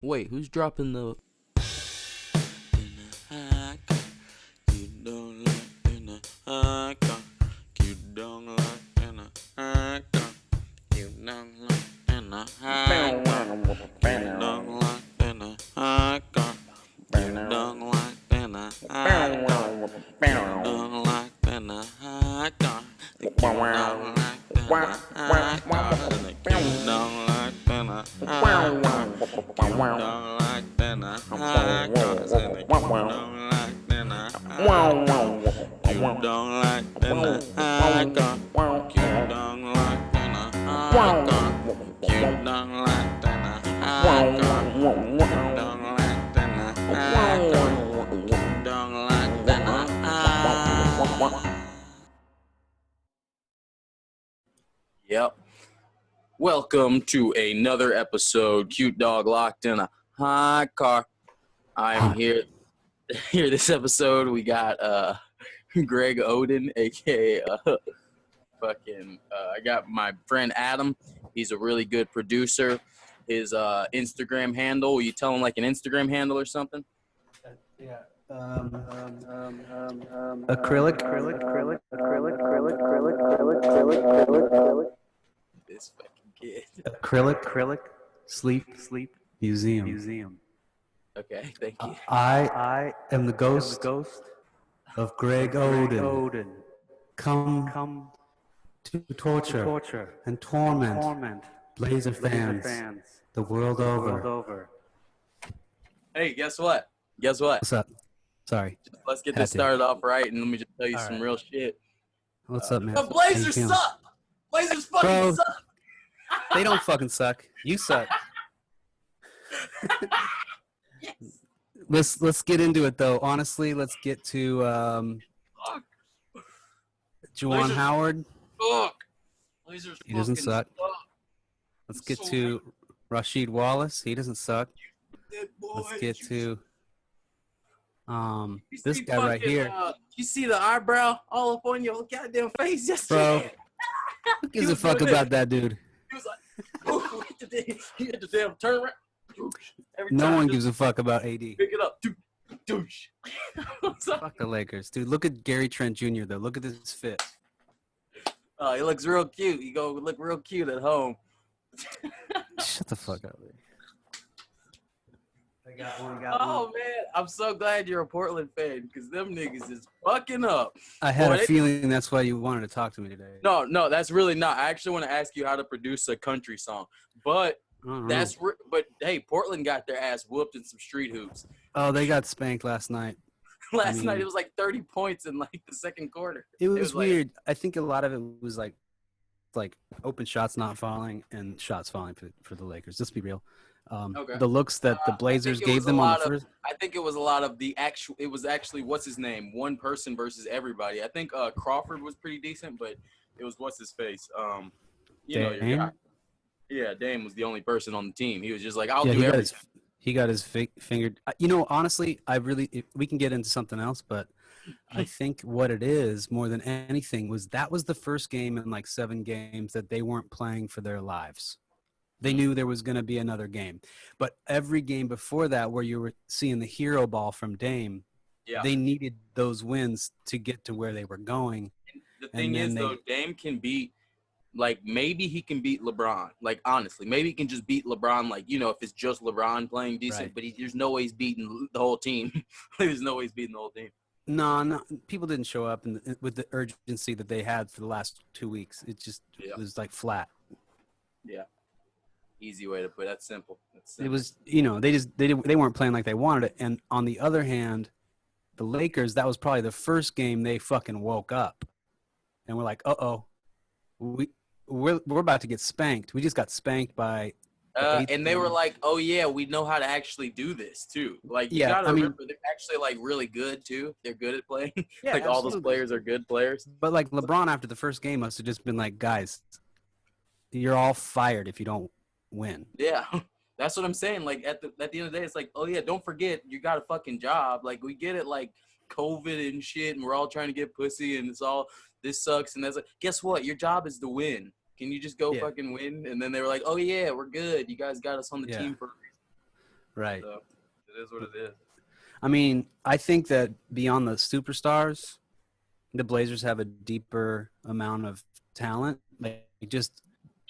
Wait, who's dropping the... You don't like in a high car. You don't like in a high car. You don't like in a high car. You don't like in a high car. You don't like in a high car. You don't like in a high car. You don't like in a high car. You don't like in a high car. You don't like in a high car. You don't like in a high car. You don't like in a high car. You don't like in a high car. You don't like in a high car. You don't like in a high car. You don't like in a high. Yep. Welcome to another episode, Cute Dog Locked in a Hot Car. I'm here this episode. We got Greg Oden, aka I got my friend Adam. He's a really good producer. His Instagram handle, will you tell him like an Instagram handle or something? Yeah. Acrylic. This fucking kid. Acrylic. Sleep. Museum. Okay, thank you. I am the ghost of Greg Oden. Come to torture and torment Blazer fans the world over. Hey, guess what? What's up? Sorry. Let's get Had this to. started off right, and let me just tell you All some right. real shit. What's up, man? The How Blazers you feeling? suck. Blazers fucking Bro. suck. They don't fucking suck. You suck. Let's get into it though. Honestly, let's get to Fuck. Juwan Blazers Howard. Fuck. Blazers He doesn't fucking suck. Let's get So to Rasheed Wallace. He doesn't suck. Dead boy. Let's get to You this see guy right fucking, here. You see the eyebrow all up on your goddamn face Bro. yesterday? Who gives a was fuck good. about that dude? He was like, ooh, he hit the damn turnaround. Every No time, one just gives a fuck about AD. pick it up. Douche. What's up? Fuck the Lakers, dude. Look at Gary Trent Jr. though. Look at this fit. Oh, he looks real cute. He go look real cute at home. Shut the fuck up. I got one. Oh man, I'm so glad you're a Portland fan because them niggas is fucking up. I had Boy, a they- feeling that's why you wanted to talk to me today. No, that's really not. I actually want to ask you how to produce a country song, but I don't know. but hey, Portland got their ass whooped in some street hoops. Oh, they got spanked last night. Last mean- night it was like 30 points in like the second quarter. It was was like- weird. I think a lot of it was like open shots not falling and shots falling for the Lakers. Let's be real. Okay. The looks that the I Blazers think it gave was a them on lot the of- first. I think it was a lot of the actual. It was actually what's his name, one person versus everybody. I think Crawford was pretty decent, but it was what's his face. You know your Dame? guy. Yeah, Dame was the only person on the team. He was just like, I'll Yeah, do he got everything. he got his finger. Honestly, we can get into something else, but I think what it is more than anything was the first game in like 7 games that they weren't playing for their lives. They knew there was going to be another game, but every game before that, where you were seeing the hero ball from Dame, Yeah. they needed those wins to get to where they were going. The thing then is, though, Dame can beat. Like, maybe he can beat LeBron. Like, honestly, maybe he can just beat LeBron. Like, if it's just LeBron playing decent, Right. but there's no way he's beating the whole team. There's no way he's beating the whole team. No, people didn't show up with the urgency that they had for the last 2 weeks. It just Yeah. was like flat. Yeah. Easy way to put it. That's simple. It was, they weren't playing like they wanted it. And on the other hand, the Lakers, that was probably the first game they fucking woke up, and we're like, we're about to get spanked. We just got spanked by. And they were like, oh, yeah, we know how to actually do this, too. Like, you Yeah, got to I mean- remember, they're actually, like, really good, too. They're good at playing. Yeah, like, all those absolutely. players are good players. But like LeBron after the first game must have just been like, guys, you're all fired if you don't win. Yeah. That's what I'm saying. Like, at the end of the day, it's like, oh, yeah, don't forget, you got a fucking job. Like, we get it, like, COVID and shit, and we're all trying to get pussy, and it's all, this sucks. And that's like, guess what? Your job is to win. Can you just go Yeah. fucking win? And then they were like, oh, yeah, we're good. You guys got us on the Yeah. team for a reason. Right. So it is what it is. I mean, I think that beyond the superstars, the Blazers have a deeper amount of talent. Like just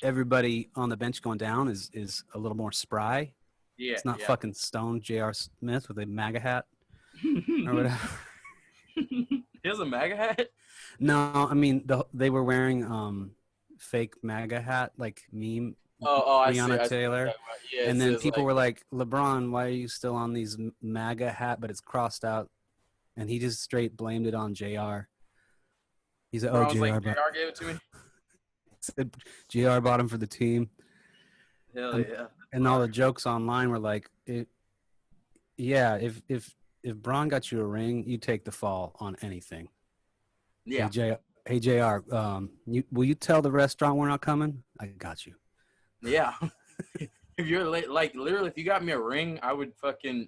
everybody on the bench going down is a little more spry. Yeah, It's not yeah. fucking Stone J.R. Smith with a MAGA hat or whatever. He has a MAGA hat? No, I mean they were wearing fake MAGA hat like meme Oh, I see. Breonna I see. Taylor. Yeah, it And then says people like, were like, LeBron, why are you still on these MAGA hat, but it's crossed out? And he just straight blamed it on JR. He's like, oh, Brown's JR, like, JR gave it to me. said JR bought him for the team. Hell yeah. And all the jokes online were like, yeah, if Braun got you a ring, you take the fall on anything. Yeah. Hey, JR, will you tell the restaurant we're not coming? I got you. Yeah. If you're like literally, if you got me a ring, I would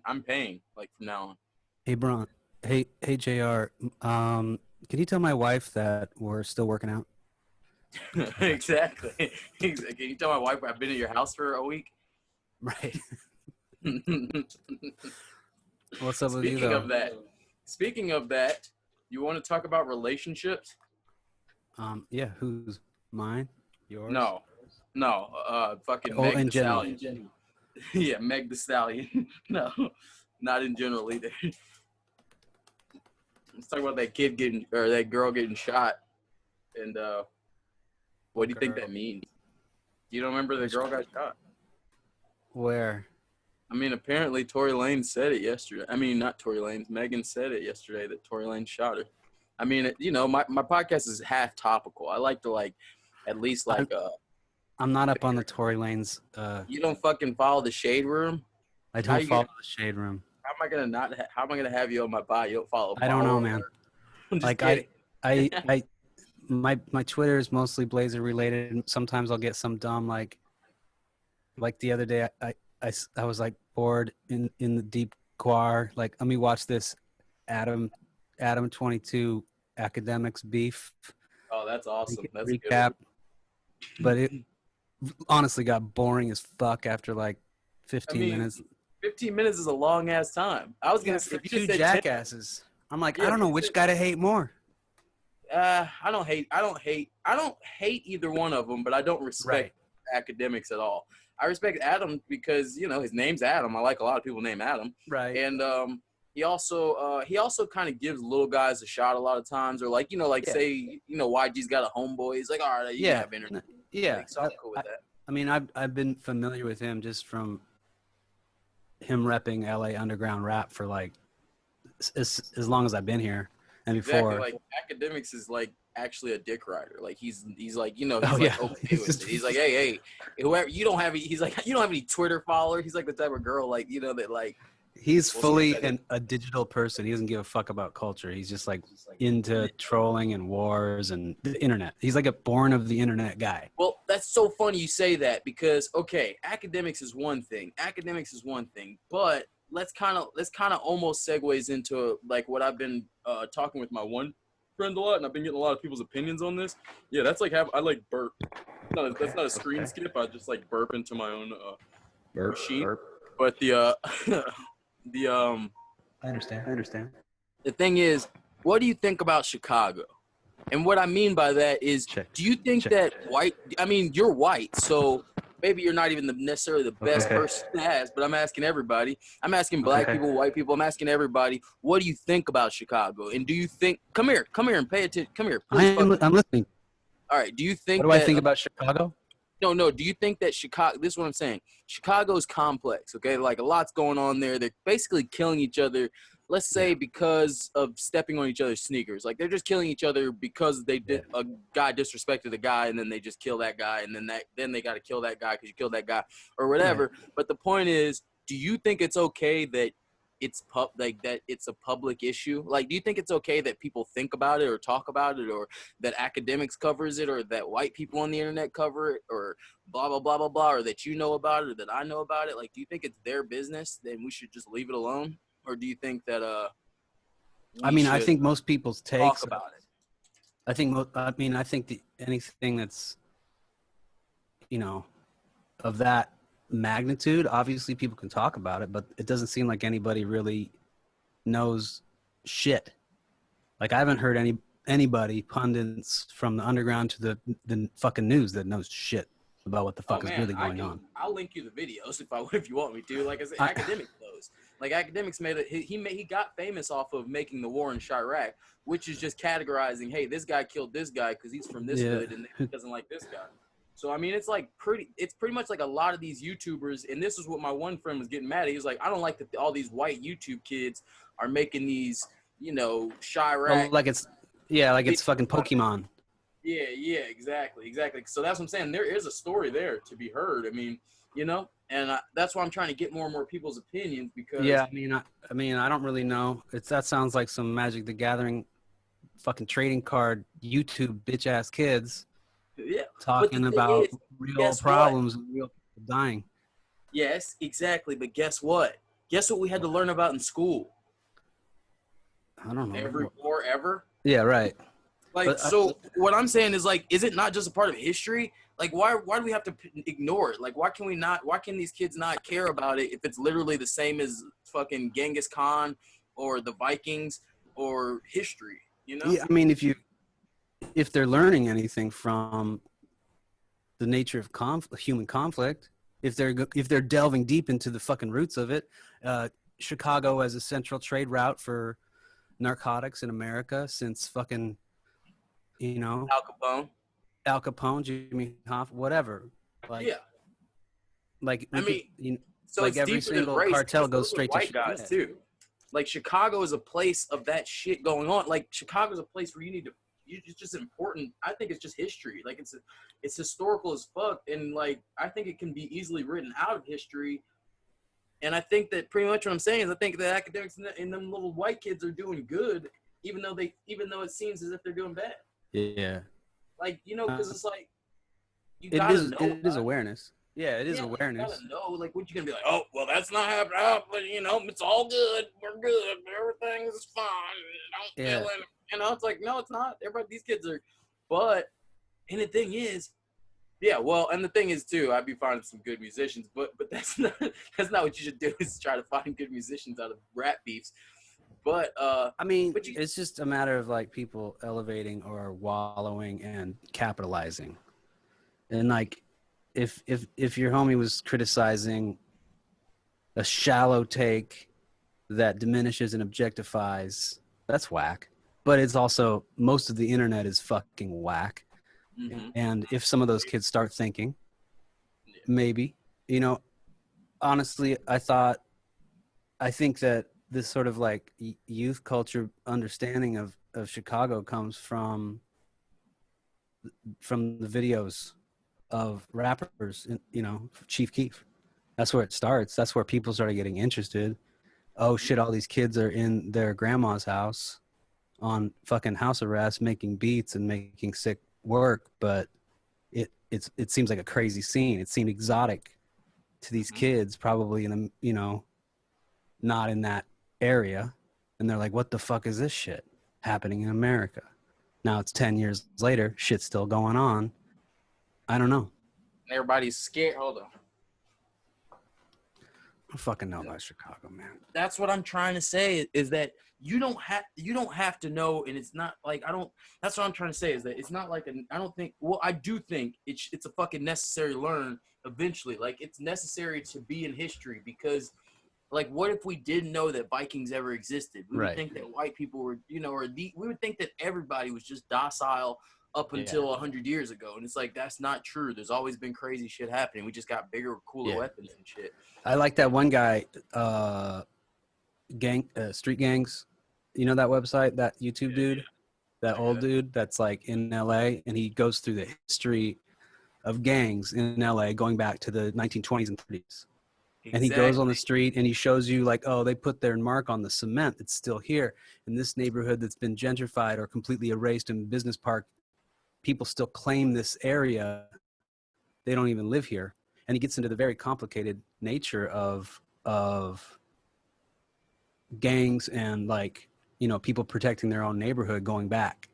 I'm paying like from now on. Hey, Braun. Hey, JR. Can you tell my wife that we're still working out? Exactly. Can you tell my wife I've been at your house for a week? Right. What's up with you, Speaking though? speaking of that, you want to talk about relationships? Yeah. Who's mine? Yours? No. Fucking Oh, Meg in the general. Stallion. Yeah, Meg the Stallion. No, not in general either. Let's talk about that girl getting shot. And what do you think that means? You don't remember the girl got shot? Where? I mean, apparently Tory Lanez said it yesterday. I mean, not Tory Lanez. Megan said it yesterday that Tory Lanez shot her. I mean, my podcast is half topical. I like to at least I'm not up on the Tory Lanez. You don't fucking follow the Shade Room. I don't follow the Shade Room. How am I gonna how am I gonna have you on my bio? You don't follow. I don't know, man. I'm just Like kidding. my Twitter is mostly Blazer related. Sometimes I'll get some dumb like the other day I was like bored in the deep quar. Like, let me watch this Adam 22 academics beef. Oh, that's awesome. That's recap. a good But it honestly got boring as fuck after like 15 minutes. 15 minutes is a long ass time. I was gonna say if you two just said jackasses. I'm like, Yeah, I don't know but which guy to hate more. I don't hate either one of them, but I don't respect academics at all. I respect Adam because his name's Adam. I like a lot of people named Adam. Right. And he also kind of gives little guys a shot a lot of times, or say YG's got a homeboy. He's like, all right, you can have internet. Yeah. So I'm cool with that. I mean, I've been familiar with him just from him repping LA underground rap for like as long as I've been here and before. Exactly. Like academics is like actually a dick rider. Like he's like okay with it. He's like, hey, whoever you don't have any Twitter follower. He's like the type of girl that like. He's fully a digital person. He doesn't give a fuck about culture. He's just like into trolling and wars and the internet. He's like a born of the internet guy. Well, that's so funny you say that because academics is one thing, but let's kind of almost segues into like what I've been talking with my one friend a lot, and I've been getting a lot of people's opinions on this. Yeah, that's like I like burp. That's not a screen skip. I just like burp into my own sheet. But I understand. The thing is, what do you think about Chicago? And what I mean by that is, do you think that you're white, so maybe you're not even necessarily the best person to ask, but I'm asking everybody. I'm asking black people, white people. I'm asking everybody, what do you think about Chicago? And do you think, come here and pay attention. Come here. I'm listening. All right. Do you think What do I think about Chicago? No. Do you think that Chicago, this is what I'm saying. Chicago's complex, okay? Like a lot's going on there. They're basically killing each other, let's say because of stepping on each other's sneakers. Like they're just killing each other because a guy disrespected a guy and then they just kill that guy. And then they got to kill that guy because you killed that guy or whatever. Yeah. But the point is, do you think it's okay that it's a public issue? Like, do you think it's okay that people think about it or talk about it, or that academics covers it, or that white people on the internet cover it, or blah, blah, blah, blah, blah, or that you know about it, or that I know about it? Like, do you think it's their business, then we should just leave it alone? Or do you think that, I think most people's takes talk about it. I think anything that's, of that magnitude. Obviously, people can talk about it, but it doesn't seem like anybody really knows shit. Like I haven't heard anybody pundits from the underground to the fucking news that knows shit about what the fuck is really going on. I'll link you the videos if you want me to. Like I said, academics knows. Like academics he got famous off of making the war in Chirac, which is just categorizing. Hey, this guy killed this guy because he's from this hood and he doesn't like this guy. So I mean, it's pretty much like a lot of these YouTubers, and this is what my one friend was getting mad at. He was like, I don't like that all these white YouTube kids are making these, Chirac. Like it's fucking Pokemon. Yeah, exactly. So that's what I'm saying. There is a story there to be heard. I mean, and that's why I'm trying to get more and more people's opinions because. Yeah, I mean, I don't really know. That sounds like some Magic the Gathering, fucking trading card YouTube bitch ass kids. Yeah, talking about real problems and real people dying. Yes, exactly. But guess what? Guess what we had to learn about in school? I don't know. Every war ever. Yeah, right. What I'm saying is is it not just a part of history? Like, why do we have to ignore it? Like, why can these kids not care about it if it's literally the same as fucking Genghis Khan or the Vikings or history? Yeah, I mean, if they're learning anything from the nature of human conflict, if they're delving deep into the fucking roots of it, Chicago as a central trade route for narcotics in America since fucking, Al Capone, Jimmy Hoffa, whatever. So like every single cartel goes straight to white guys too. Like Chicago is a place of that shit going on. Like Chicago is a place where it's just important. I think it's just history. Like it's historical as fuck, and like I think it can be easily written out of history. And I think that pretty much what I'm saying is I think that academics and them little white kids are doing good, even though it seems as if they're doing bad. Yeah. Like because it's like it is awareness. Yeah, it is awareness. You gotta know, like, what you gonna be like? Oh, well, that's not happening. Oh, but it's all good. We're good. Everything is fine. Don't feel it. It's like, no, it's not. These kids are, and the thing is, and the thing is too, I'd be finding some good musicians, but that's not what you should do. Is try to find good musicians out of rap beefs. But I mean, it's just a matter of like people elevating or wallowing and capitalizing, and like. If your homie was criticizing a shallow take that diminishes and objectifies, that's whack. But it's also, most of the internet is fucking whack. Mm-hmm. And if some of those kids start thinking, maybe, honestly, I think that this sort of like youth culture understanding of Chicago comes from the videos of rappers, Chief Keef. That's where it starts. That's where people started getting interested. Oh shit, all these kids are in their grandma's house on fucking house arrest making beats and making sick work, but it seems like a crazy scene. It seemed exotic to these kids, probably in not in that area. And they're like, what the fuck is this shit happening in America? Now it's 10 years later, shit's still going on. I don't know. Everybody's scared. Hold on. I don't fucking know about Chicago, man. That's what I'm trying to say is that you don't have to know, and it's not like that's what I'm trying to say is that it's not like I do think it's a fucking necessary learn eventually. Like it's necessary to be in history because like what if we didn't know that Vikings ever existed? We would think that white people were, we would think that everybody was just docile up until 100 years ago, and it's like that's not true. There's always been crazy shit happening. We just got bigger, cooler weapons and shit. I like that one guy, Street Gangs. You know that website, that YouTube dude, that old dude that's like in LA, and he goes through the history of gangs in LA going back to the 1920s and 30s. Exactly. And he goes on the street and he shows you like, oh, they put their mark on the cement. It's still here in this neighborhood that's been gentrified or completely erased in Business Park. People still claim this area. They don't even live here. And he gets into the very complicated nature of gangs and like, people protecting their own neighborhood going back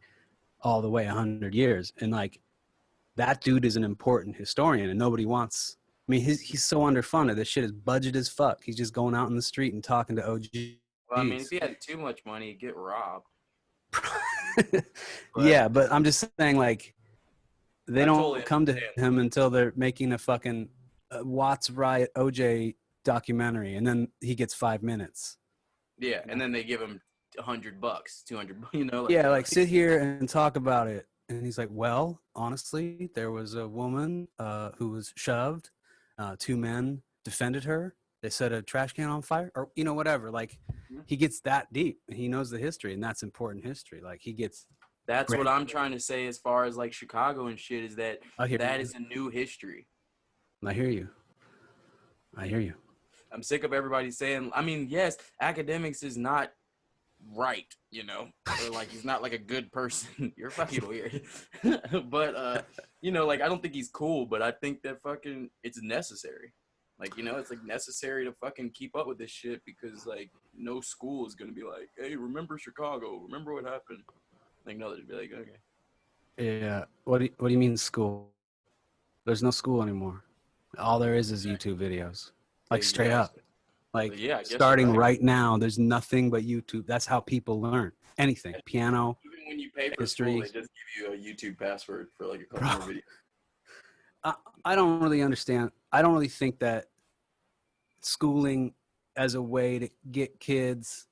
all the way 100 years. And like that dude is an important historian and nobody wants I mean, he's so underfunded. This shit is budget as fuck. He's just going out in the street and talking to OGs. Well, I mean, if he had too much money, he'd get robbed. Yeah, but I'm just saying, like, they don't totally come to understand. him until they're making a fucking Watts Riot OJ documentary, and then he gets 5 minutes. Yeah, and then they give him $100, $200, you know. Like, Yeah, like sit here and talk about it. And he's like, well, honestly, there was a woman who was shoved. 2 men defended her. They set a trash can on fire, or whatever. Like, he gets that deep. He knows the history, and that's important history. Like, he gets. That's what I'm trying to say as far as like Chicago and shit, is that that is a new history. I hear you. I'm sick of everybody saying, I mean, yes, academics is not right, or like he's not like a good person. You're fucking weird. But like, I don't think he's cool, but I think that fucking it's necessary. Like, it's like necessary to fucking keep up with this shit, because like no school is gonna be like, hey, remember Chicago, remember what happened. Like, no, they'd be like, okay. Yeah. What do you mean school? There's no school anymore. All there is YouTube videos. Like, straight up. Like, I guess starting right now, there's nothing but YouTube. That's how people learn anything. Piano. Even when you pay for history. school, they just give you a YouTube password for like a couple more videos. I don't really understand. I don't really think that schooling as a way to get kids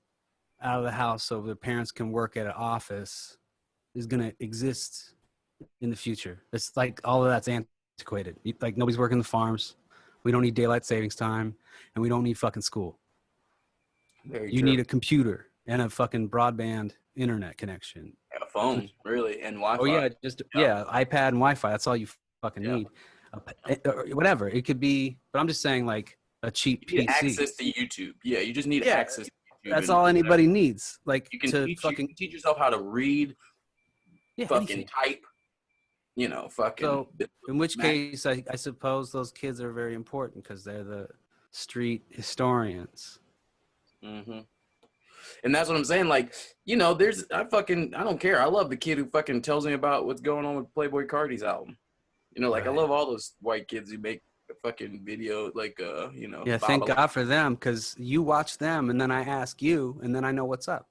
out of the house so their parents can work at an office is going to exist in the future. It's like all of that's antiquated. Like, nobody's working the farms. We don't need daylight savings time, and we don't need fucking school. You need a computer and a fucking broadband internet connection. A phone, really, and Wi-Fi. Oh yeah, iPad and Wi-Fi. That's all you fucking need. Whatever it could be, but I'm just saying, like, a cheap PC. Access to YouTube. Yeah, you just need access to YouTube. That's all anybody needs. Like, you can teach yourself how to read, fucking type. Fucking. So, in which case, I suppose those kids are very important because they're the street historians. Mm-hmm. And that's what I'm saying. Like, I don't care. I love the kid who fucking tells me about what's going on with Playboi Carti's album. Like, right. I love all those white kids who make a fucking video, like, Yeah, thank God for them, because you watch them, and then I ask you, and then I know what's up.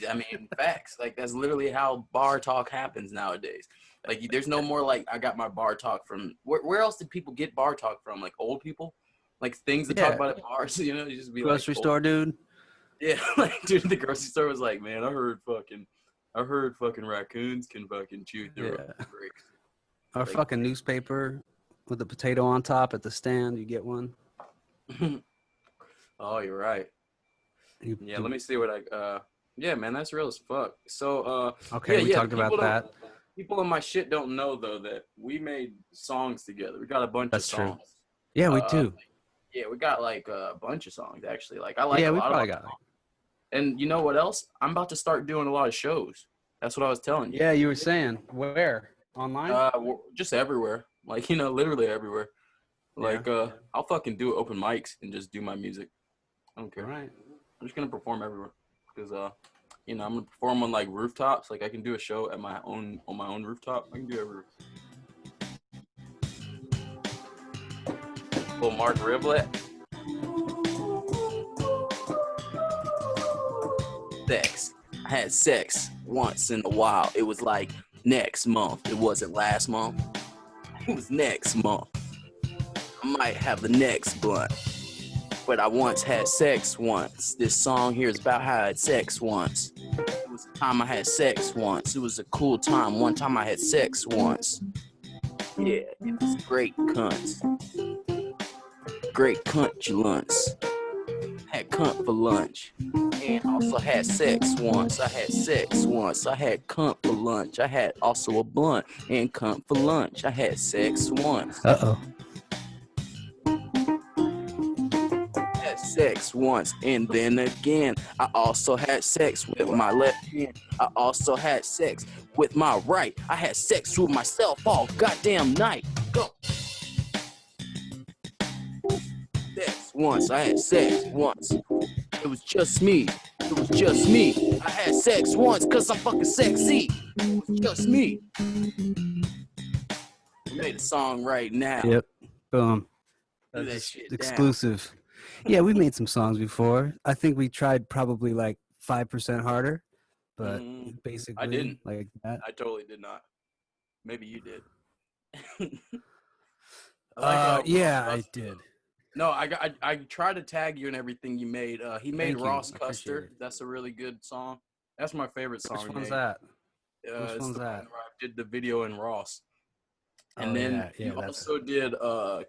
I mean, facts. Like, that's literally how bar talk happens nowadays. Like, there's no more, like, I got my bar talk from, where else did people get bar talk from? Like, old people? Like, things to talk about at bars, you just be grocery like, store dude. Yeah, like, dude, the grocery store was like, man, I heard fucking raccoons can fucking chew through bricks. Our fucking newspaper with the potato on top at the stand, you get one. Oh, you're right. Let me see what yeah, man, that's real as fuck. So, okay, we talked about that. People in my shit don't know, though, that we made songs together. We got a bunch of songs. True. Yeah, we do. Yeah, we got like a bunch of songs, actually. Like, I like a lot we probably of got songs. And you know what else? I'm about to start doing a lot of shows. That's what I was telling you. Yeah, you were saying. Where? Online? Just everywhere. Like, literally everywhere. Like, I'll fucking do open mics and just do my music. I don't care. All right. I'm just gonna perform everywhere. Because, I'm gonna perform on, like, rooftops. Like, I can do a show on my own rooftop. I can do everywhere. Little Mark Riblet. Sex. I had sex once in a while. It was like next month. It wasn't last month. It was next month. I might have the next blunt. But I once had sex once. This song here is about how I had sex once. It was a time I had sex once. It was a cool time. One time I had sex once. Yeah, it was great cunts. Great cuntulence. Had cunt for lunch. And also had sex once. I had sex once. I had cunt for lunch. I had also a blunt and cunt for lunch. I had sex once. Uh-oh. Had sex once, and then again. I also had sex with my left hand. I also had sex with my right. I had sex with myself all goddamn night. Go. Sex once. I had sex once. It was just me. It was just me. I had sex once because I'm fucking sexy. It was just me. We made a song right now. Yep. Boom. Do That's that just shit down. exclusive. Yeah, we made some songs before. I think we tried probably like 5% harder, but I didn't. basically like that. I totally did not. Maybe you did. I like Ross Yeah, I Custer. did. No, I tried to tag you in everything you made. He made Thank you. Ross I appreciate Custer. it. That's a really good song. That's my favorite song Which he one's made. that? Which It's one's the one that? where I did the video in Ross. And Oh then yeah, you that's also did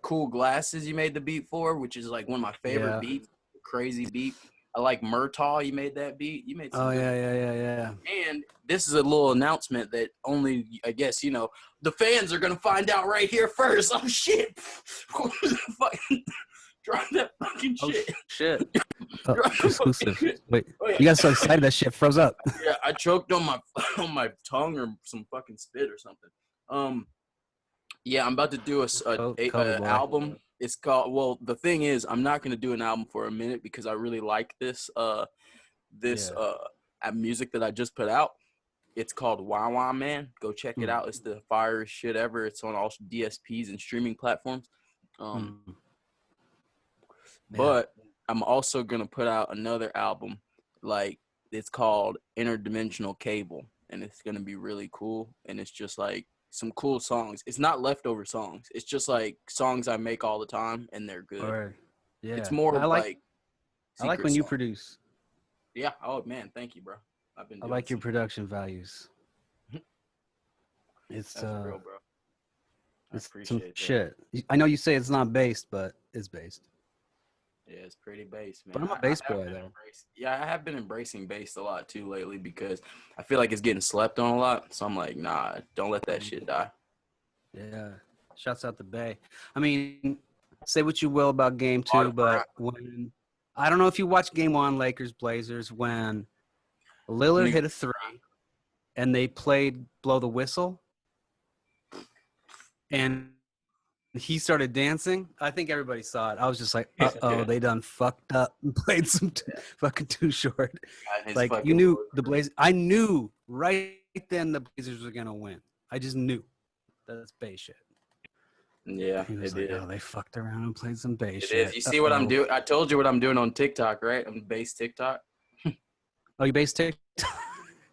Cool Glasses you made the beat for, which is like one of my favorite yeah. beats. Crazy beat. I like Murtaugh, you made that beat. You made some Oh good. yeah. And this is a little announcement that only, I guess, the fans are going to find out right here first. Oh, shit. Fucking drop that fucking Oh shit. shit. Drop that fucking Exclusive. shit. Wait, Oh, yeah. you got so excited that shit froze up. Yeah, I choked on my on my tongue or some fucking spit or something. Yeah, I'm about to do Color boy. album. It's called. Well, the thing is, I'm not gonna do an album for a minute because I really like this Yeah. music that I just put out. It's called Wow Wow Man. Go check it out. It's the fire shit ever. It's on all DSPs and streaming platforms. Yeah. But I'm also gonna put out another album, like it's called Interdimensional Cable, and it's gonna be really cool. And it's just like some cool songs. It's not leftover songs. It's just like songs I make all the time, and they're good. Or yeah. It's more I like secret when you songs. produce. Yeah. Oh man, thank you, bro. I've been. I Doing like your production values. It's That's real, bro. I it's some appreciate that. shit. I know you say it's not based, but it's based. Yeah, it's pretty bass, man. But I'm a bass boy though. I have been embracing bass a lot too lately because I feel like it's getting slept on a lot. So I'm like, nah, don't let that shit die. Yeah. Shouts out to Bay. I mean, say what you will about game 2, but when I don't know if you watched game 1, Lakers Blazers, when Lillard hit a 3 and they played Blow the Whistle and he started dancing. I think everybody saw it. I was just like, uh-oh, they done fucked up and played some fucking too short. Like, you knew the Blazers. I knew right then the Blazers were going to win. I just knew. That's Bay shit. Yeah, he was like, oh, they fucked around and played some Bay shit. Is. You see what I'm doing? I told you what I'm doing on TikTok, right? I'm bass TikTok. Oh, you bass TikTok?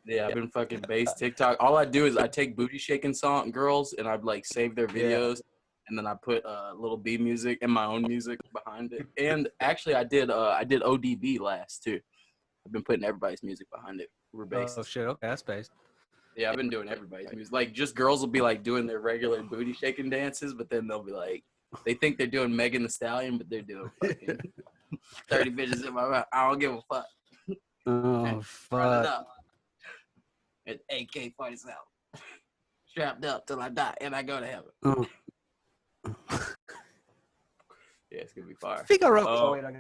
Yeah, I've been fucking bass TikTok. All I do is I take booty shaking girls and I like save their videos. And then I put little B music and my own music behind it. And actually, I did ODB last too. I've been putting everybody's music behind it. We're based. Oh shit! Okay, that's based. Yeah, I've been doing everybody's music. Like, just girls will be like doing their regular booty shaking dances, but then they'll be like, they think they're doing Megan Thee Stallion, but they're doing fucking 30 bitches in my mouth. I don't give a fuck. Oh fuck! Run it up. It's AK-47. Strapped up till I die and I go to heaven. Oh. Yeah, it's gonna be fire. Figaro. Oh wait, I'm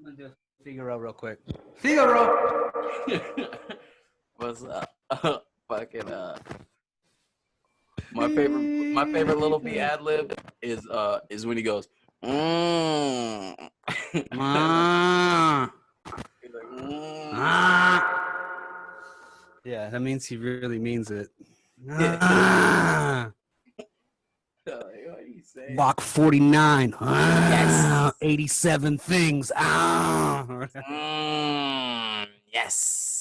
gonna do Figaro real quick. Figaro. What's up? Fucking my favorite little B ad lib is when he goes. He's like, Yeah, that means he really means it. Block 49. Yes. 87 things. Yes.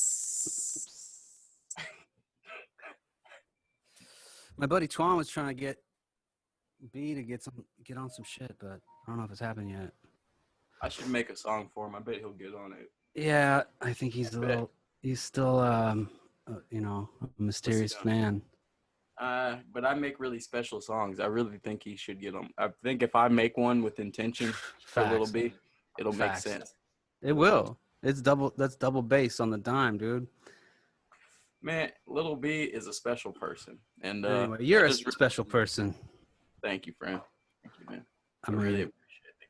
My buddy Twan was trying to get B to get on some shit, but I don't know if it's happened yet. I should make a song for him. I bet he'll get on it. Yeah, I think he's still a mysterious man. But I make really special songs. I really think he should get them. I think if I make one with intention for Little B, it'll make sense. It will. That's double bass on the dime, dude. Man, Little B is a special person. And anyway, you're a special person. Thank you, friend. Thank you, man. I really appreciate the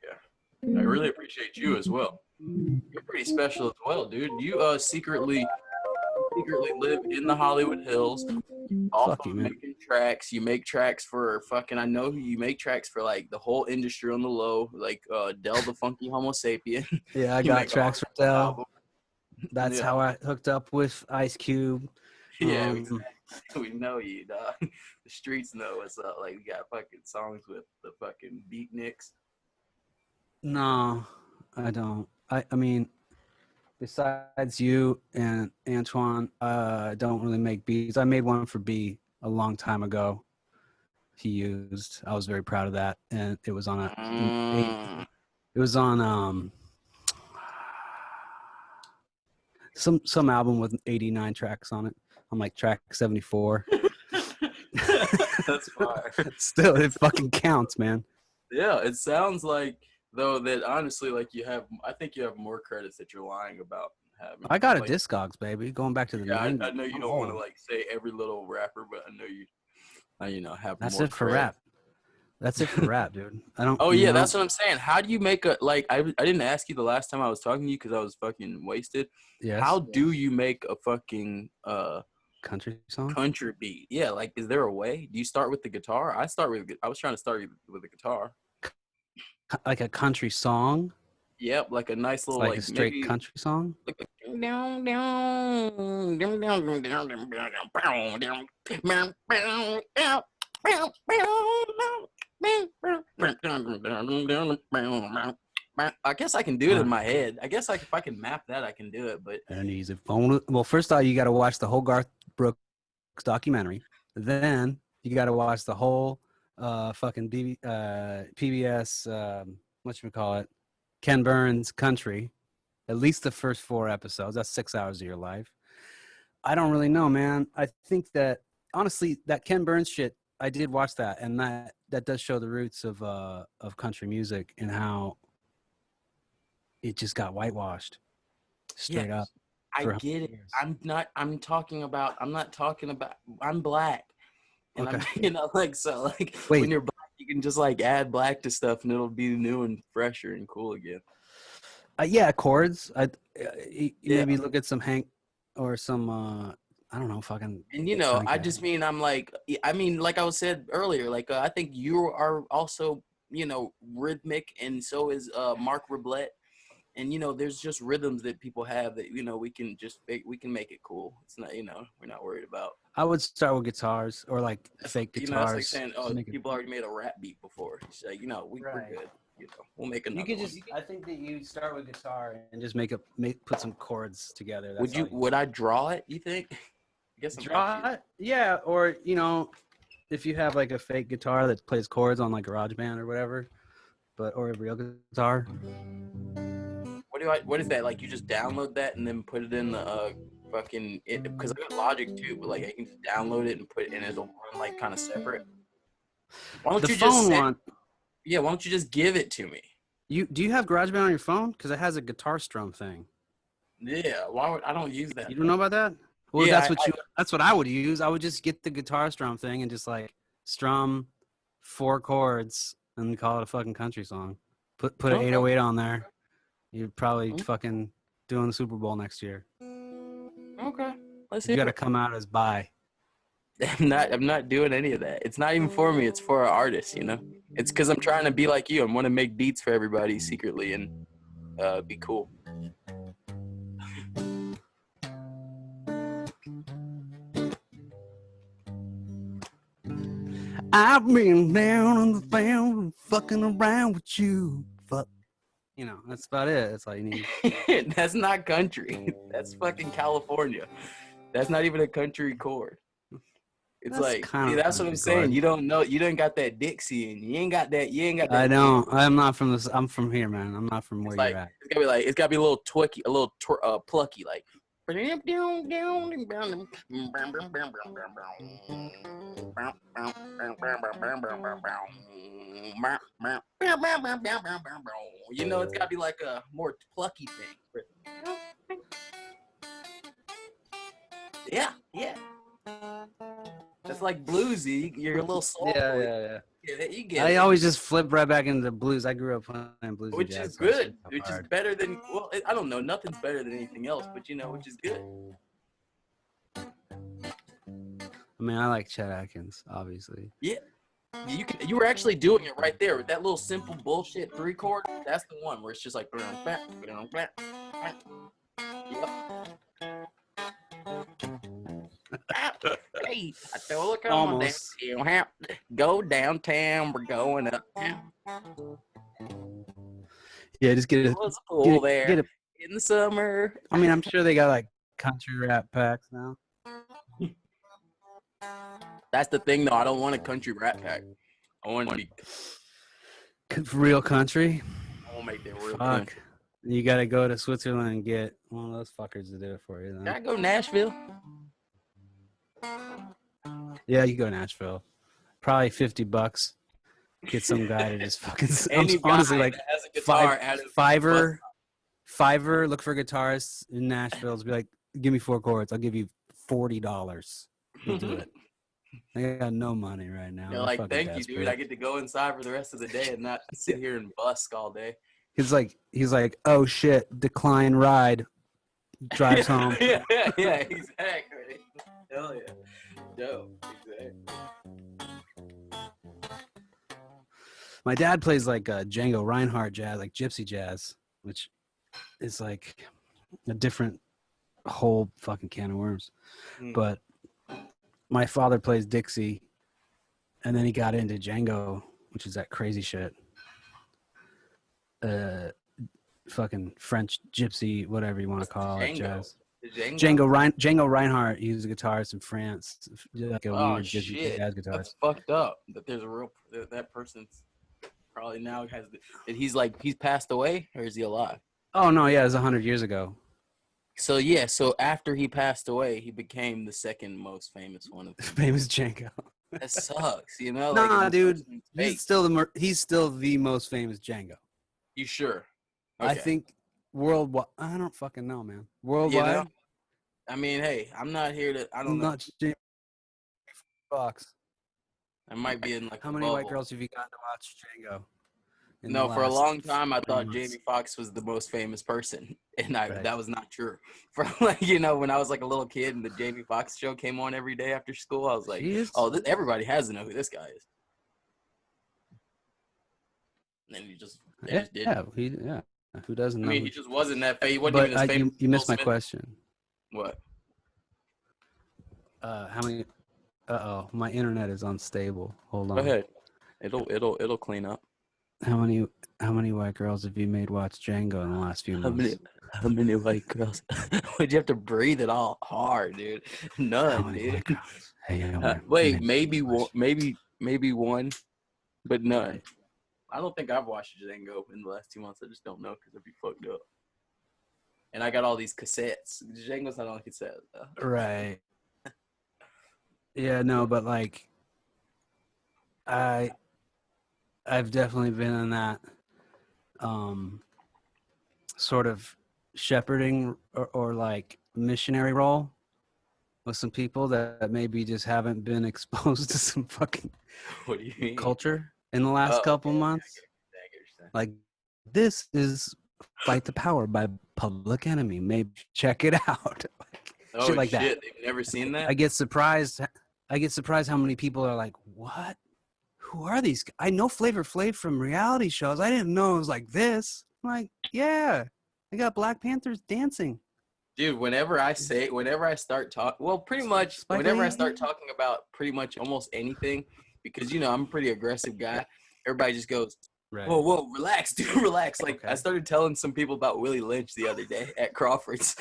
guy. I really appreciate you as well. You're pretty special as well, dude. You secretly live in the Hollywood Hills. Making tracks. You make tracks for fucking, I know you make tracks for like the whole industry on the low, like Del the Funky Homo Sapien. Yeah, I got tracks for Del. That's how I hooked up with Ice Cube. Yeah, we know you, dog. The streets know what's up. Like, we got fucking songs with the fucking Beatniks. No, I don't. I mean, besides you and Antoine, I don't really make beats. I made one for B a long time ago. He used. I was very proud of that, and it was on Mm. it was on some album with 89 tracks on it. I'm like track 74. That's fire. Still, it fucking counts, man. Yeah, it sounds like though that honestly, like you have. I think you have more credits that you're lying about having. I got a Like, Discogs, baby, going back to the yeah, 90s. I know you I'm don't want to old. like say every little rapper, but I know you. Have That's more it for cred. rap. That's it for rap, dude. I don't, Oh you yeah, know, that's what I'm saying. How do you make a like? I didn't ask you the last time I was talking to you because I was fucking wasted. How yes, do you make a fucking country song, country beat? Yeah, like is there a way? Do you start with the guitar? I was trying to start with the guitar. like a country song. Yep, like a nice It's little like a like straight maybe country song. like a down down down down down down down down down I guess I can do it in my head. I guess if I can map that, I can do it. But And he's a phone. Well, first off, you got to watch the whole Garth Brooks documentary. Then you got to watch the whole fucking PBS. What you call it? Ken Burns Country. At least the first 4 episodes. That's 6 hours of your life. I don't really know, man. I think that honestly, that Ken Burns shit, I did watch that, and that does show the roots of country music and how it just got whitewashed yeah, straight up. I For get it. years. I'm talking about. I'm not talking about. I'm black, and Okay. I'm like so like when Wait. you're black, you can just like add black to stuff, and it'll be new and fresher and cool again. Yeah, chords. Yeah. Maybe look at some Hank or some I don't know, fucking And Johnny I Cash. just mean I'm like I mean like I was said earlier, like I think you are also rhythmic, and so is Mark Reblett, and there's just rhythms that people have that we can make it cool. It's not we're not worried about. I would start with guitars or like fake That's like guitars. saying Make it people already made a rap beat before. It's like we're right. good. We'll make You another could one. just. I think that you start with guitar and just put some chords together. That's Would all you you would I draw it? You think? I guess I'm asking. draw. Yeah, or if you have like a fake guitar that plays chords on like GarageBand or whatever, or a real guitar. What is that? Like you just download that and then put it in the fucking it because I got Logic too, but like I can just download it and put it in, it'll run like kind of separate. Why don't The you just phone one. yeah, why don't you just give it to me? Do you have GarageBand on your phone? Because it has a guitar strum thing. Yeah, why would I don't use that You don't though. know about that? Well, Yeah, that's what I would use. I would just get the guitar strum thing and just like strum 4 chords and call it a fucking country song. Put an okay. 808 on there. You'd probably Mm. fucking doing the Super Bowl next year. Okay. Let's You hear got to it. come out as bi. I'm not doing any of that. It's not even for me, it's for our artists, It's because I'm trying to be like you. I want to make beats for everybody secretly and be cool. I've been down on the ground fucking around with you. Fuck. That's about it. That's all you need. That's not country. That's fucking California. That's not even a country chord. It's That's like kind of that's what I'm saying. chord. You don't know. You didn't got that Dixie in you. You ain't got that. You ain't got that. I don't. I'm not from this. I'm from here, man. I'm not from where It's you're like at. it's gotta be a little twicky, a little plucky, like. It's gotta be like a more plucky thing. Yeah, yeah. It's like bluesy. You're a little soulful. Yeah. You get I it. always just flip right back into blues. I grew up playing blues and Which jazz. is So it's good. so Which is hard. better than I don't know. Nothing's better than anything else, but which is good. I mean, I like Chet Atkins, obviously. Yeah. You were actually doing it right there with that little simple bullshit 3 chord. That's the one where it's just like hey, I told her come on Almost. downtown. Go downtown, we're going uptown. Yeah, just get There a was a pool there get a. in the summer. I mean, I'm sure they got like country rap packs now. That's the thing, though. I don't want a country rat pack. I want to be. Real country. I want to make that real Fuck. country. You gotta go to Switzerland and get one of those fuckers to do it for you. Can Then. I go Nashville? Yeah, you go to Nashville. Probably $50. Get some guy to just fucking. Any honestly, guy like that has a guitar out of Fiverr. Look for guitarists in Nashville. Be like, give me 4 chords. I'll give you $40. You'll do it. I got no money right now. You're I'm like, fucking thank desperate. you, dude. I get to go inside for the rest of the day and not sit here and busk all day. He's like, oh shit, decline ride. Drives home. yeah, exactly. Hell yeah. Dope. Exactly. My dad plays like Django Reinhardt jazz, like gypsy jazz, which is like a different whole fucking can of worms. But my father plays Dixie, and then he got into Django, which is that crazy shit. Fucking French gypsy, whatever you want to call it, jazz. Django Reinhardt, he was a guitarist in France, like a weird gypsy jazz guitarist. That's fucked up. That there's a real that person's probably now has. He's passed away, or is he alive? Oh no, yeah, it was 100 years ago. So yeah, so after he passed away, he became the second most famous one of them. Famous Django. That sucks, you know. Nah, like, dude, he's still the most famous Django. You sure? Okay. I think worldwide. I don't fucking know, man. Worldwide. You know? I mean, hey, I'm not here to. I don't know. Not Jamie Foxx. I might be in like. How many white girls have you gotten to watch Django? No, for a long time I thought Jamie Foxx was the most famous person, and that was not true. For like, you know, when I was like a little kid and the Jamie Foxx show came on every day after school, I was like, everybody has to know who this guy is. And then he just did. Who doesn't know? I mean, he just wasn't that famous. He wasn't even as famous. You missed my question. What? How many? My internet is unstable. Hold on. Go ahead. It'll clean up. How many white girls have you made watch Django in the last few months? How many white girls? Would you have to breathe it all hard, dude? None, dude. Hey, wait, maybe one, but none. I don't think I've watched Django in the last 2 months. I just don't know because it'd be fucked up. And I got all these cassettes. Django's not on cassettes, though. Right. Yeah, no, but like, I've definitely been in that sort of shepherding or like missionary role with some people that maybe just haven't been exposed to some fucking what do you mean? Culture in the last couple months. Like, this is Fight the Power by Public Enemy. Maybe check it out. Shit like that. They've never seen that? I get surprised how many people are like, what? Who are these? I know Flavor Flav from reality shows. I didn't know it was like this. I'm like, yeah, I got Black Panthers dancing. Dude, whenever I start talking about pretty much almost anything, because, you know, I'm a pretty aggressive guy, everybody just goes, right. Whoa, relax, dude, relax. Like, okay. I started telling some people about Willie Lynch the other day at Crawford's.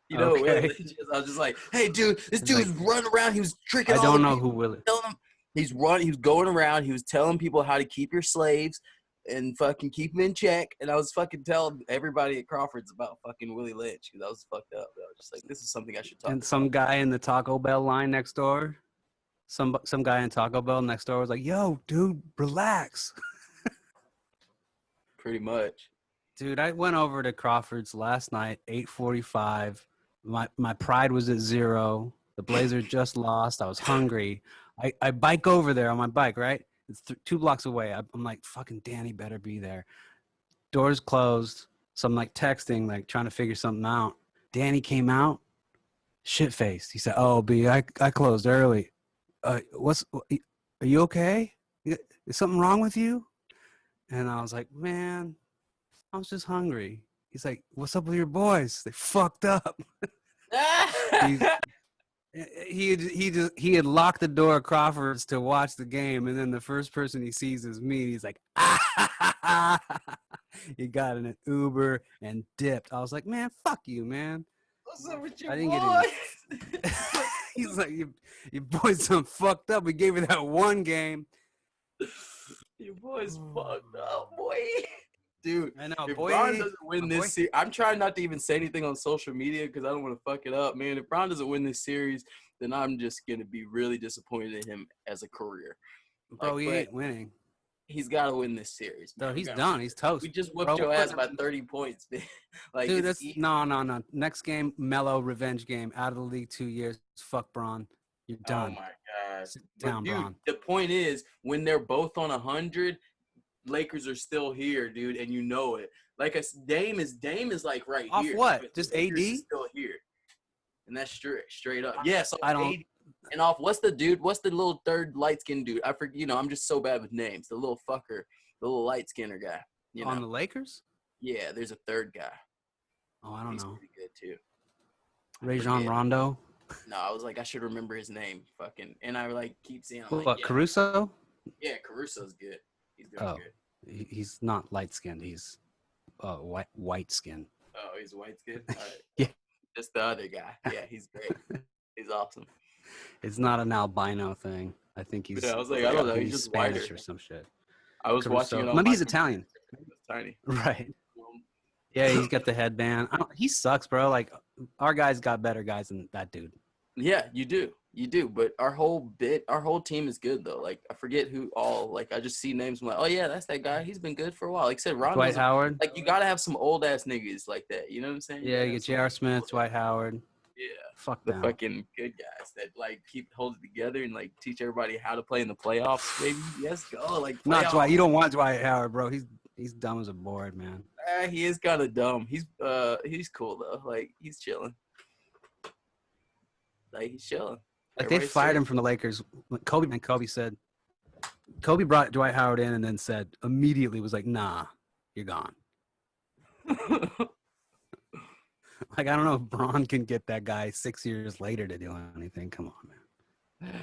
You know, okay. Willie Lynch is. I was just like, hey, dude, this dude was running around. He was tricking all the people. I don't know who Willie. Telling him, he was going around. He was telling people how to keep your slaves and fucking keep them in check. And I was fucking telling everybody at Crawford's about fucking Willie Lynch because I was fucked up. I was just like, this is something I should talk about. And some guy in the Taco Bell line next door, some guy in Taco Bell next door was like, yo, dude, relax. Pretty much. Dude, I went over to Crawford's last night, 8:45. My pride was at 0. The Blazers just lost. I was hungry. I bike over there on my bike, right? It's 2 blocks away. I'm like, fucking Danny better be there. Doors closed. So I'm like texting, like trying to figure something out. Danny came out, shit-faced. He said, oh, B, I closed early. Are you okay? Is something wrong with you? And I was like, man, I was just hungry. He's like, what's up with your boys? They fucked up. He had locked the door at Crawford's to watch the game, and then the first person he sees is me. And he's like, ah! He got in an Uber and dipped. I was like, man, fuck you, man. What's up with I your didn't boy? He's like, your boy's some fucked up. We gave you that one game. Your boy's fucked up, boy. Dude, I know, if boy. Bron doesn't win My boy. this series, I'm trying not to even say anything on social media because I don't want to fuck it up, man. If Bron doesn't win this series, then I'm just gonna be really disappointed in him as a career. Bro, he but ain't winning. He's got to win this series. No, Man. he's done. He's toast. We just Bro, whooped your ass we're- by 30 points, man. Like, Dude, it's that's easy. no. Next game, mellow revenge game. Out of the league 2 years. Fuck Braun. You're done. Oh my god. Sit But down, dude, Braun. the point is, when they're both on 100, Lakers are still here, dude, and you know it. Like Dame is like right Off here. what? but Just the Lakers AD? is still here, and that's straight up. Yes, I don't- AD. And off, what's the little third light skinned dude? I forget. I'm just so bad with names. The little fucker, the little light skinner guy. On the Lakers? Yeah, there's a third guy. Oh, I don't He's know. pretty good too. Rajon forget. Rondo. No, I was like, I should remember his name. Fucking, and I like keep seeing. I'm What, like, yeah, Caruso? yeah, Caruso's good. He's doing Oh. good. He's not light skinned. He's white skinned. Oh, he's white skin. All right. Yeah. Just the other guy. Yeah, he's great. He's awesome. It's not an albino thing. I think he's. Yeah, I was like, I don't know, he's just Spanish whiter. or some shit. I was Caruso. watching it on. Maybe my he's computer. Italian. It's tiny. Right. Yeah, he's got the headband. He sucks, bro. Like our guys got better guys than that dude. Yeah, you do. But our whole team is good though. Like I forget who all. Like I just see names. I'm like, oh yeah, that's that guy. He's been good for a while. Like I said, Ron. Dwight Howard. Like you gotta have some old ass niggas like that. You know what I'm saying? Yeah, gotta you have get some J.R. Smith, old- Dwight Howard. Yeah. Fuck The them. fucking good guys that like keep hold it together and like teach everybody how to play in the playoffs, baby. Let's go. Like Not playoffs. Dwight. You don't want Dwight Howard, bro. He's dumb as a board, man. He is kind of dumb. He's cool though. Like he's chilling. Like he's chilling. Like they fired him from the Lakers. When Kobe said, Kobe brought Dwight Howard in and then said immediately was like, nah, you're gone. Like I don't know if Braun can get that guy 6 years later to do anything. Come on, man.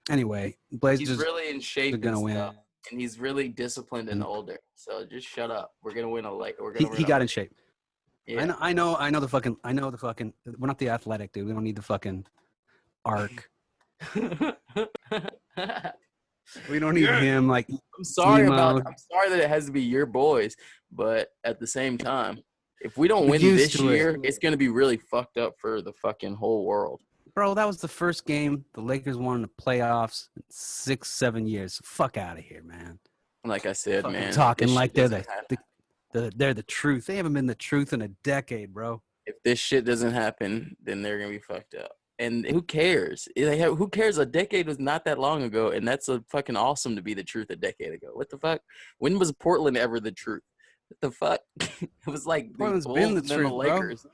Anyway, Blazers He's really in shape. are gonna and win. stuff, and he's really disciplined and older. So just shut up. We're gonna win a We're gonna. He got in shape. Yeah. I know the fucking. We're not the athletic dude. We don't need the fucking arc. We don't need him. Like I'm sorry emo. I'm sorry that it has to be your boys, but at the same time, if we don't We're win used this to it. year, it's gonna be really fucked up for the fucking whole world. Bro, that was the first game the Lakers won in the playoffs in 6-7 years. Fuck out of here, man. Like I said, Fucking man, talking this like shit they're doesn't happen. they're the truth. They haven't been the truth in a decade, bro. If this shit doesn't happen, then they're gonna be fucked up. And who cares? Who cares? A decade was not that long ago, and that's a fucking awesome to be the truth a decade ago. What the fuck? When was Portland ever the truth? What the fuck? It was like the Portland's Bulls been the and then truth, the bro. Lakers.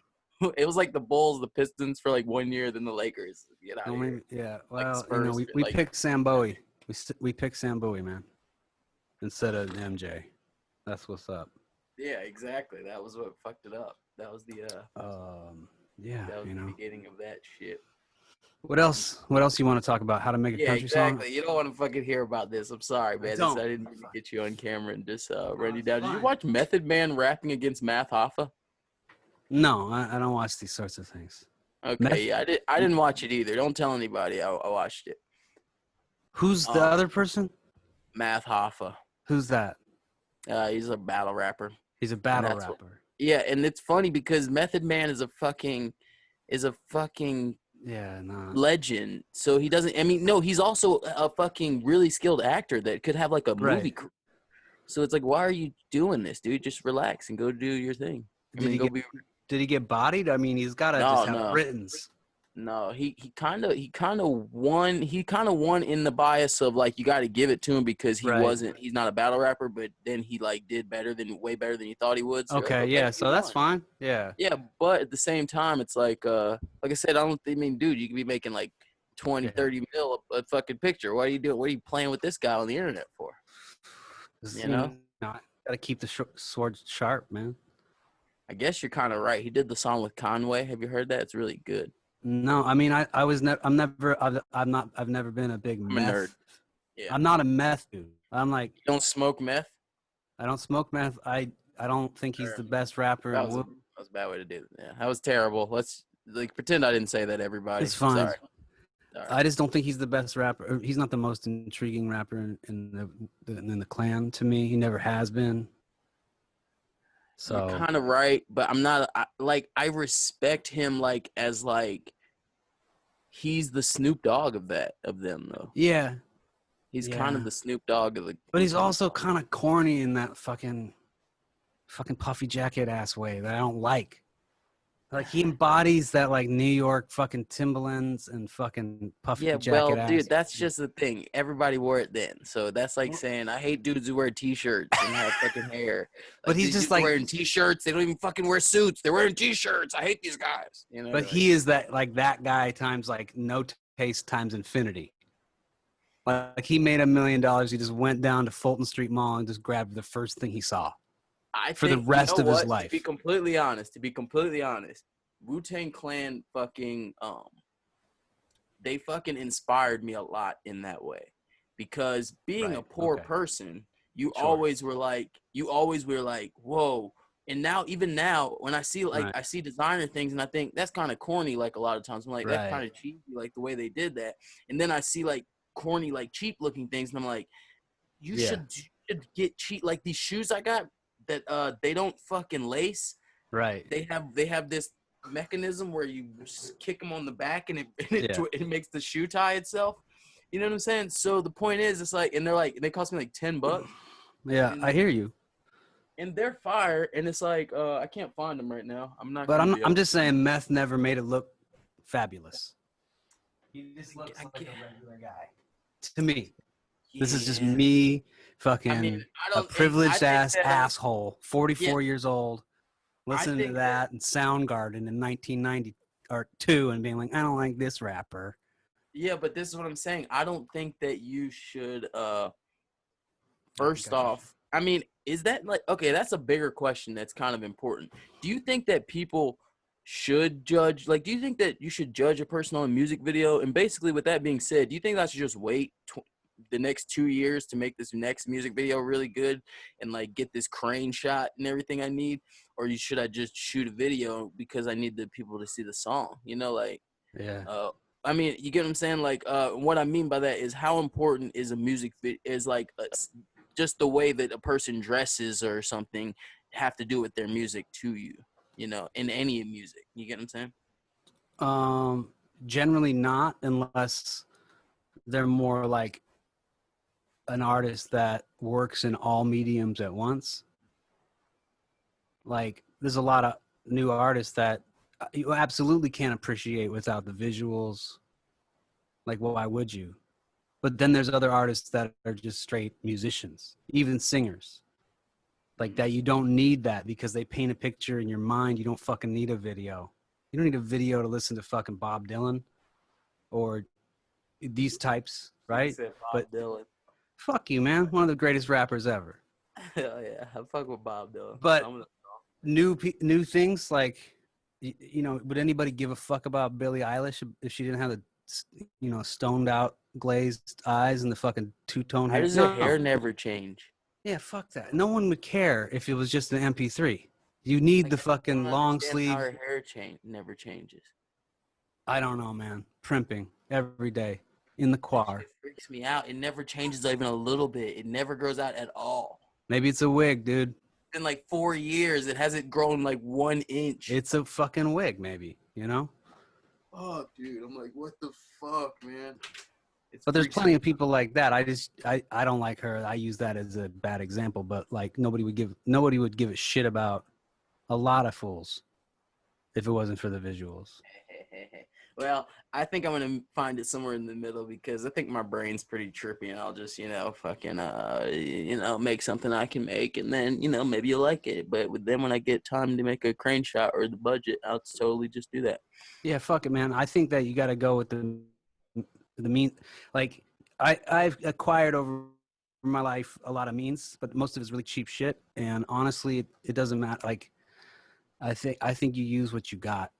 It was like the Bulls, the Pistons for like 1 year, then the Lakers. Get out of here. Yeah, Like well, Spurs, we like- picked Sam Bowie. We picked Sam Bowie, man, instead of MJ. That's what's up. Yeah, exactly. That was what fucked it up. That was the Yeah, that was you the know. beginning of that shit. What else? What else you want to talk about? How to make a Yeah, country exactly. song? You don't want to fucking hear about this. I'm sorry, man. don't. I didn't mean to get you on camera and just run you it's down. Did you fine. watch Method Man rapping against Math Hoffa? No, I don't watch these sorts of things. Okay, Meth- yeah, I didn't watch it either. Don't tell anybody. I watched it. Who's the other person? Math Hoffa. Who's that? He's a battle rapper. He's a battle that's what- rapper. Yeah, and it's funny because Method Man is a fucking Yeah, no. legend. So he doesn't. I mean, no, he's also a fucking really skilled actor that could have like a Right. movie career. So it's like, why are you doing this, dude? Just relax and go do your thing. Did he get bodied? I mean, he's got to No, just have no. writtens. No, he kind of won in the bias of like you got to give it to him because he's not a battle rapper, but then he like did way better than you thought he would. So Okay, yeah, so that's fine. Yeah. Yeah, but at the same time, it's like I said, dude, you could be making like 20, Yeah. 30 mil a fucking picture. What are you doing? What are you playing with this guy on the internet for? You know? Got to keep the sword sharp, man. I guess you're kind of right. He did the song with Conway. Have you heard that? It's really good. No, I mean, I was never. I've never been a big I'm a meth. nerd. Yeah. I'm not a meth dude. I'm like, You don't smoke meth? I don't smoke meth. I don't think he's the best rapper. That was a bad way to do it. Yeah, that was terrible. Let's pretend I didn't say that, everybody. It's fine. Sorry. I just don't think he's the best rapper. He's not the most intriguing rapper in the clan to me. He never has been. So you're kind of right, but I'm not I respect him as he's the Snoop Dogg of them though. yeah, He's kind of the Snoop Dogg of the. but he's also kind of corny in that fucking puffy jacket ass way that I don't like. Like he embodies that like New York fucking Timberlands and fucking puffy jacket well, ass. dude, that's just the thing. Everybody wore it then, so that's like saying I hate dudes who wear t-shirts and have fucking hair. But he's just like wearing t-shirts. They don't even fucking wear suits. They're wearing t-shirts. I hate these guys. You know. But he is that guy times like no taste times infinity. Like he made $1 million. He just went down to Fulton Street Mall and just grabbed the first thing he saw. For the rest of his life. To be completely honest, Wu-Tang Clan fucking they fucking inspired me a lot in that way, because being a poor person, you always were like, whoa. And even now, when I see I see designer things and I think that's kind of corny, like a lot of times I'm like, that's kind of cheesy, like the way they did that. And then I see like corny, like cheap looking things, and I'm like, you should get cheap, like these shoes I got that they don't fucking lace. Right. They have this mechanism where you just kick them on the back and it makes the shoe tie itself. You know what I'm saying? So the point is, it's like, and they cost me like $10. Yeah, I hear you. And they're fire, and it's like I can't find them right now. But I'm just saying, meth never made it look fabulous. He just looks like a regular guy to me. This is just me, fucking a privileged asshole, 44 years old, listening to that and Soundgarden in 1992 and being like, I don't like this rapper. Yeah, but this is what I'm saying. I don't think that you should. First off, I mean, is that like, okay? That's a bigger question. That's kind of important. Do you think that people should judge? Like, do you think that you should judge a person on a music video? And basically, with that being said, do you think I should just wait the next 2 years to make this next music video really good and like get this crane shot and everything I need, or should I just shoot a video because I need the people to see the song? You know, like, I mean, you get what I'm saying? Like, what I mean by that is, how important is a music video? Is like just the way that a person dresses or something have to do with their music to you? You know, in any music, you get what I'm saying? Generally not, unless they're more like an artist that works in all mediums at once. Like, there's a lot of new artists that you absolutely can't appreciate without the visuals. Like, why would you? But then there's other artists that are just straight musicians, even singers. Like that, you don't need that because they paint a picture in your mind. You don't fucking need a video. You don't need a video to listen to fucking Bob Dylan or these types, right? Bob Dylan. Fuck you, man. One of the greatest rappers ever. Hell yeah, I fuck with Bob Dylan. But new things, like, you know, would anybody give a fuck about Billie Eilish if she didn't have the, stoned out glazed eyes and the fucking two-tone hair? How does her hair never change? Yeah, fuck that. No one would care if it was just an MP3. You need the fucking long sleeve. How her hair never changes. I don't know, man. Primping every day in the quar. It freaks me out. It never changes even a little bit. It never grows out at all. Maybe it's a wig, dude. It's been like 4 years. It hasn't grown like 1 inch. It's a fucking wig, maybe, you know? Oh, dude. I'm like, what the fuck, man? But there's plenty of people like that. I don't like her. I use that as a bad example, but like nobody would give a shit about a lot of fools if it wasn't for the visuals. Well, I think I'm gonna find it somewhere in the middle, because I think my brain's pretty trippy, and I'll just fucking make something I can make, and then maybe you'll like it. But then when I get time to make a crane shot or the budget, I'll totally just do that. Yeah, fuck it, man. I think that you got to go with the mean. Like I've acquired over my life a lot of means, but most of it's really cheap shit. And honestly, it doesn't matter. Like I think you use what you got.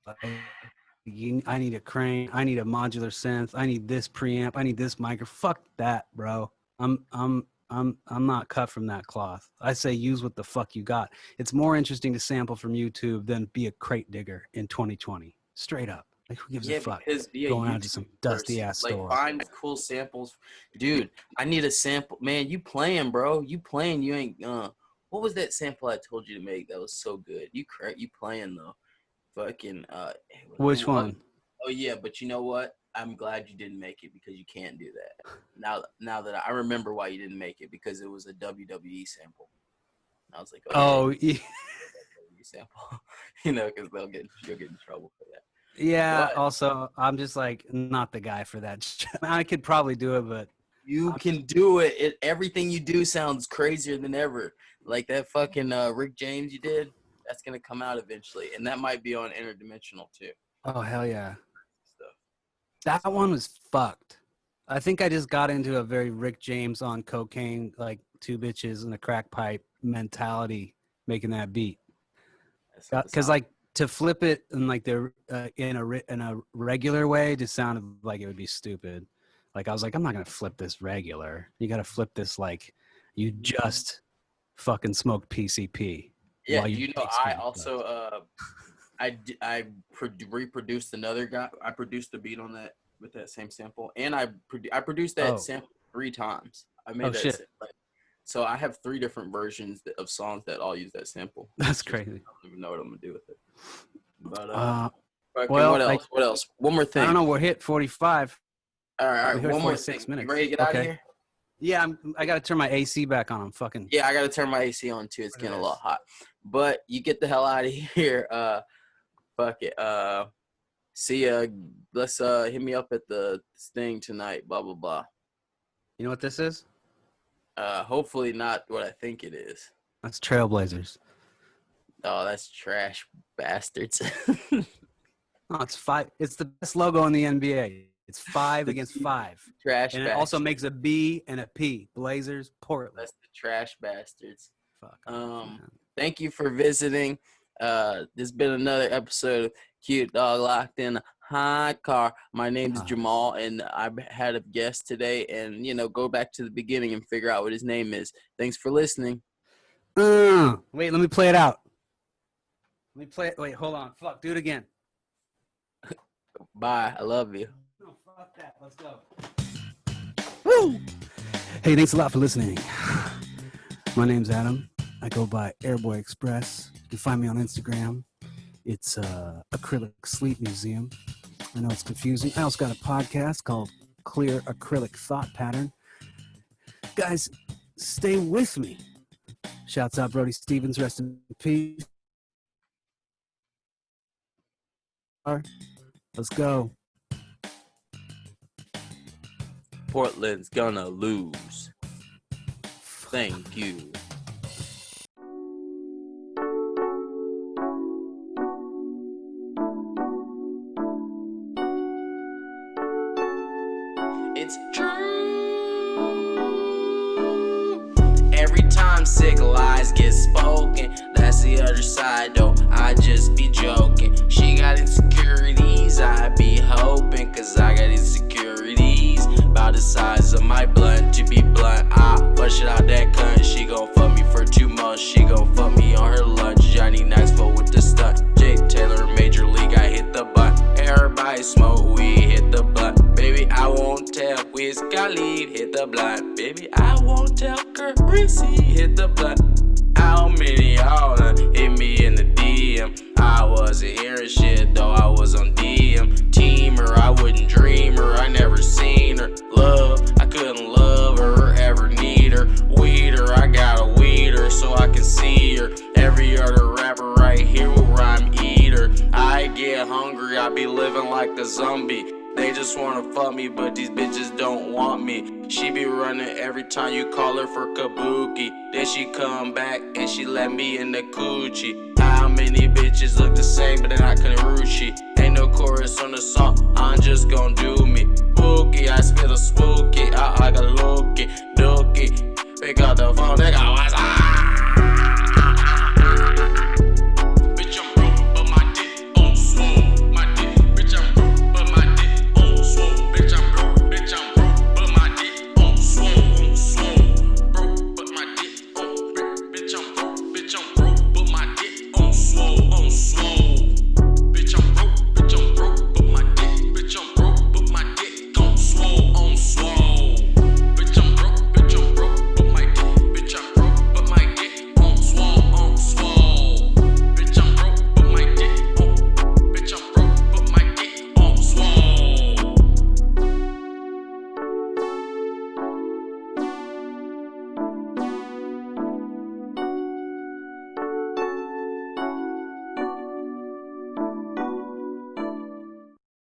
I need a crane. I need a modular synth. I need this preamp. I need this micro. Fuck that, bro. I'm not cut from that cloth. I say use what the fuck you got. It's more interesting to sample from YouTube than be a crate digger in 2020. Straight up. Like, who gives a fuck? Because Going out to some dusty ass store. Find cool samples, dude. I need a sample, man. You playing, bro? You playing? You ain't. What was that sample I told you to make? That was so good. You playing though? Fucking. Which one? Oh yeah, but you know what? I'm glad you didn't make it because you can't do that. Now that I remember why you didn't make it, because it was a WWE sample. And I was like, yeah. Sample, because you'll get in trouble for that. Yeah. But also, I'm just like not the guy for that. I could probably do it, but you can do it. Everything you do sounds crazier than ever. Like that fucking Rick James you did. That's gonna come out eventually, and that might be on Interdimensional too. Oh hell yeah! That one was fucked. I think I just got into a very Rick James on cocaine, like 2 bitches and a crack pipe mentality, making that beat. Because like to flip it in like in a regular way just sounded like it would be stupid. Like I was like, I'm not gonna flip this regular. You gotta flip this like you just fucking smoked PCP. Yeah, I also I reproduced another guy. I produced a beat on that with that same sample, and I produced that sample 3 times. I made that shit. So I have 3 different versions of songs that all use that sample. That's crazy. I don't even know what I'm gonna do with it. But well, what else? One more thing. I don't know. We're hit 45. All right. One more 6 minutes. You ready to get out of here? Yeah, I got to turn my AC back on. I'm fucking. Yeah, I got to turn my AC on too. It's getting a lot hot. But you get the hell out of here. Fuck it. See ya. Let's hit me up at the Sting tonight. Blah blah blah. You know what this is? Hopefully not what I think it is. That's Trailblazers. Oh, that's trash bastards. No, it's 5. It's the best logo in the NBA. It's 5 against 5. Trash and bastards. It also makes a B and a P. Blazers, Portland. That's the trash bastards. Fuck. Thank you for visiting. This has been another episode of Cute Dog Locked in a Hot Car. My name is Jamal, and I've had a guest today. And, go back to the beginning and figure out what his name is. Thanks for listening. Wait, let me play it out. Let me play it. Wait, hold on. Fuck, do it again. Bye. I love you. No, fuck that. Let's go. Woo! Hey, thanks a lot for listening. My name's Adam. I go by Airboy Express. You can find me on Instagram. It's Acrylic Sleep Museum. I know it's confusing. I also got a podcast called Clear Acrylic Thought Pattern. Guys, stay with me. Shouts out Brody Stevens. Rest in peace. Let's go. Portland's gonna lose. Thank you. It's true. Every time sick lies get spoken, that's the other side though. I just be joking. She got insecurities, I be hoping, cause I got insecurities. About the size of my blunt, to be blunt, I flush it out that cunt. She gon' fuck me for 2 months, she gon' fuck me on her lunch. Johnny Knoxville with the stunt, Jake Taylor Major League, I hit the button. Everybody smoke weed, hit the blunt. Baby, I won't tell Wiz Khalid, hit the blunt. Baby, I won't tell Currency, hit the blunt. How many y'all done hit me in the DM? I wasn't hearing shit, though I was on DM. Teamer, I wouldn't dream her, I never seen her. Love, I couldn't love her or ever need her. Weeder, I gotta weed her so I can see her. Every other rapper right here will rhyme eater. I get hungry, I be living like a zombie. They just wanna fuck me, but these bitches don't want me. She be running every time you call her for kabuki. Then she come back and she let me in the coochie. How many bitches look the same, but they're not Karuchi? Ain't no chorus on the song, I'm just gon' do me. Spooky, I spit a spooky, I got looky, dookie. Pick up the phone, they got what's up.